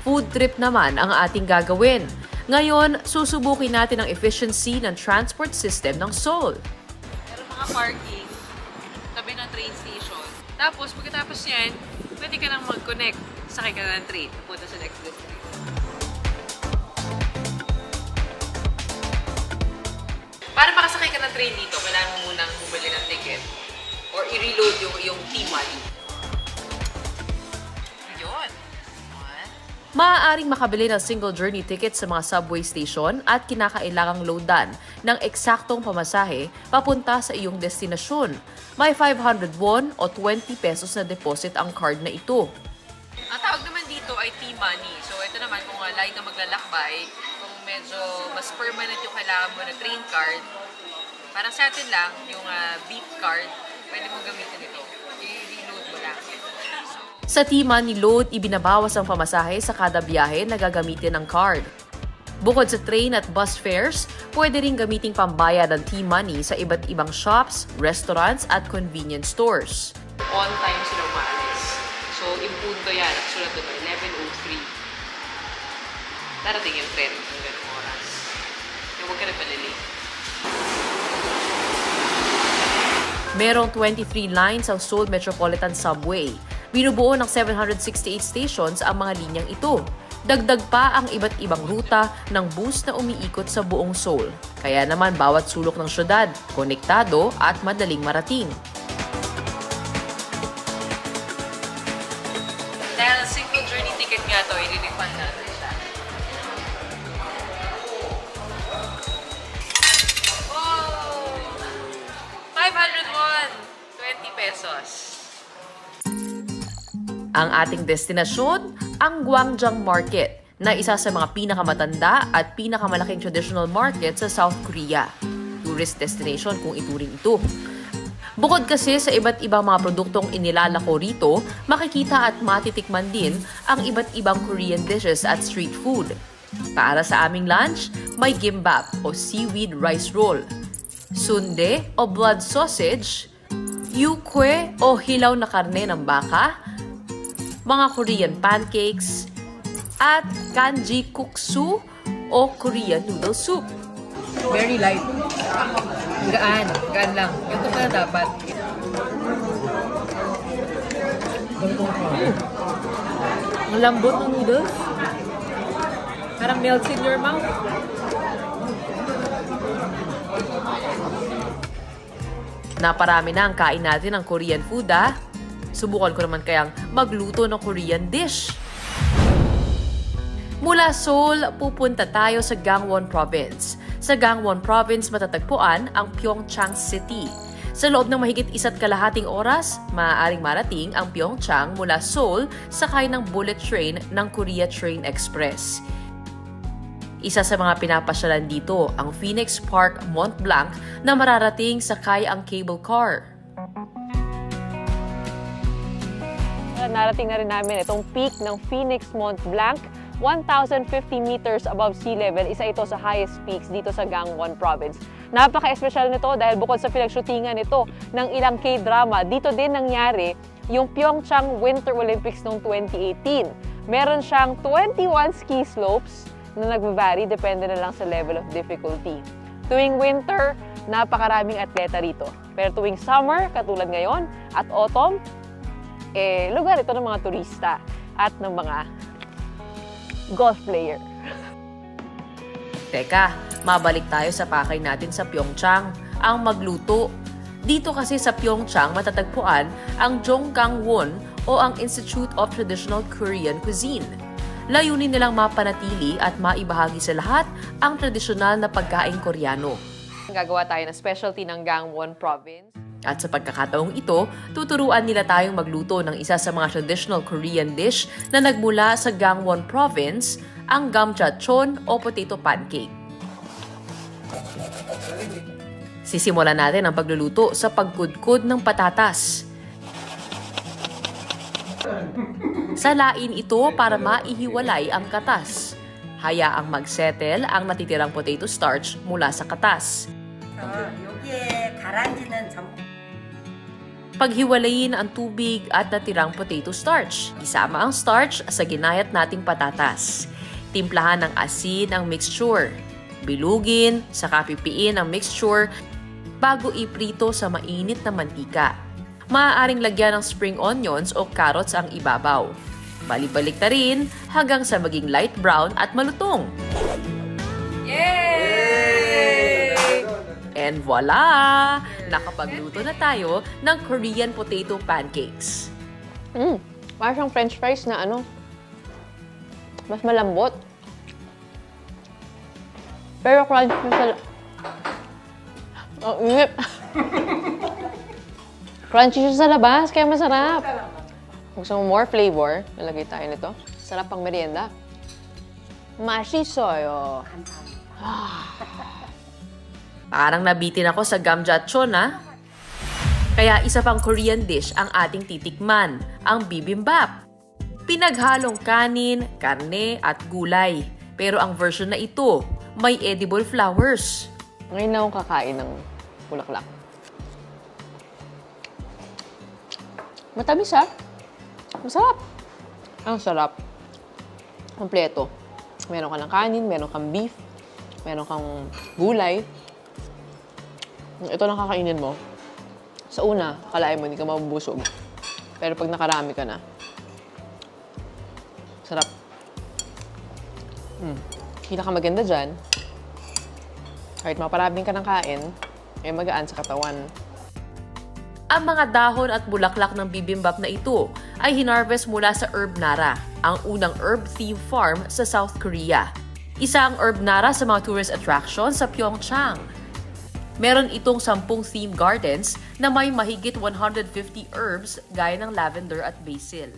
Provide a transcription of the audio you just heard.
Food trip naman ang ating gagawin. Ngayon, susubukin natin ang efficiency ng transport system ng Seoul. Meron mga parking, tabi ng train station. Tapos, pagkatapos yan, pwede ka nang mag-connect. Sakay ka ng train, punta sa next destination. Para makasakay ka ng train dito, kailangan mo munang bumili ng ticket or i-reload yung T-Money. Yun. Maaaring makabili ng single journey ticket sa mga subway station at kinakailangang loadan ng eksaktong pamasahe papunta sa iyong destinasyon. May 500 won o 20 pesos na deposit ang card na ito. Ang tawag naman dito ay T-Money. So ito naman, kung lagi ka maglalakbay, kung medyo mas permanent yung kailangan mo na train card, parang sa atin lang, yung beep card, pwede mo gamitin ito. I-reload mo lang. Sa T-Money load, ibinabawas ang pamasahe sa kada biyahe na gagamitin ng card. Bukod sa train at bus fares, pwede rin gamiting pambayad ng T-Money sa iba't ibang shops, restaurants at convenience stores. On time sila umaalis. So, yung punto yan, sulat doon, 11:03. Darating yung train ng ganung oras. Kaya huwag ka na palilate. Merong 23 lines ang Seoul Metropolitan Subway. Binubuo ng 768 stations ang mga linyang ito. Dagdag pa ang iba't ibang ruta ng bus na umiikot sa buong Seoul. Kaya naman bawat sulok ng syudad, konektado at madaling marating. Dahil single journey ticket nga to, i-refund natin siya. Oh! 500 won! 20 pesos. Ang ating destinasyon, ang Gwangjang Market, na isa sa mga pinakamatanda at pinakamalaking traditional market sa South Korea. Tourist destination kung ituring ito. Bukod kasi sa iba't ibang mga produktong inilalako rito, makikita at matitikman din ang iba't ibang Korean dishes at street food. Para sa aming lunch, may gimbap o seaweed rice roll, sundae o blood sausage, yukwe o hilaw na karne ng baka, mga Korean pancakes, at kanji kuksu o Korean noodle soup. Very light. Gaan. Gaan lang. Ito pala dapat. Ang lambot ng noodles. Parang melts in your mouth. Naparami na ang kain natin ng Korean food, Subukan ko naman kayang magluto ng Korean dish. Mula Seoul, pupunta tayo sa Gangwon Province. Sa Gangwon Province, matatagpuan ang Pyeongchang City. Sa loob ng mahigit 1.5 oras, maaaring marating ang Pyeongchang mula Seoul sakay ng bullet train ng Korea Train Express. Isa sa mga pinapasyalan dito ang Phoenix Park Mont Blanc na mararating sakay ang cable car. Narating na rin namin itong peak ng Phoenix Mont Blanc, 1,050 meters above sea level. Isa ito sa highest peaks dito sa Gangwon Province. Napaka-espesyal nito dahil bukod sa pinagshootingan nito ng ilang K-drama, dito din nangyari yung Pyeongchang Winter Olympics noong 2018. Meron siyang 21 ski slopes na nag-vary, depende na lang sa level of difficulty. Tuwing winter, napakaraming atleta rito. Pero tuwing summer, katulad ngayon, at autumn, lugar ito ng mga turista at ng mga golf player. Teka, mabalik tayo sa pakay natin sa Pyeongchang, ang magluto. Dito kasi sa Pyeongchang matatagpuan ang Jonggangwon o ang Institute of Traditional Korean Cuisine. Layunin nilang mapanatili at maibahagi sa lahat ang tradisyonal na pagkaing Koreano. Gagawa tayo ng specialty ng Gangwon Province. At sa pagkakataong ito, tuturuan nila tayong magluto ng isa sa mga traditional Korean dish na nagmula sa Gangwon Province, ang gamjachon o potato pancake. Sisimulan natin ang pagluluto sa pagkudkod ng patatas. Salain ito para maihiwalay ang katas. Hayaang mag-settle ang natitirang potato starch mula sa katas. Paghiwalayin ang tubig at natirang potato starch. Isama ang starch sa ginayat nating patatas. Timplahan ng asin ang mixture. Bilugin, saka pipiin ang mixture bago iprito sa mainit na mantika. Maaaring lagyan ng spring onions o carrots ang ibabaw. Balik-balik na rin hanggang sa maging light brown at malutong. Yay! And voila! Nakapagluto na tayo ng Korean potato pancakes. Parang siyang french fries na mas malambot. Pero crunchy sa... Ang inip. Crunchy siya sa labas, kaya masarap. Gusto mo more flavor? Nalagay tayo nito. Sarap pang merienda. Mashisoyo. Parang nabitin ako sa gamjatchon, ha? Kaya isa pang Korean dish ang ating titikman, ang bibimbap. Pinaghalong kanin, karne at gulay. Pero ang version na ito, may edible flowers. Ngayon na akong kakain ng bulaklak. Matamis, ha? Masarap. Ang sarap. Kompleto. Meron ka ng kanin, meron kang beef, meron kang gulay. Ito lang kakainin mo. Sa una, akalain mo hindi ka mabubusog. Pero pag nakarami ka na, sarap. Pinakamaganda dyan, kahit maparaming ka ng kain, ay magaan sa katawan. Ang mga dahon at bulaklak ng bibimbap na ito ay hinarvest mula sa Herb Nara, ang unang herb theme farm sa South Korea. Isa ang Herb Nara sa mga tourist attractions sa Pyeongchang. Meron itong 10 theme gardens na may mahigit 150 herbs gaya ng lavender at basil.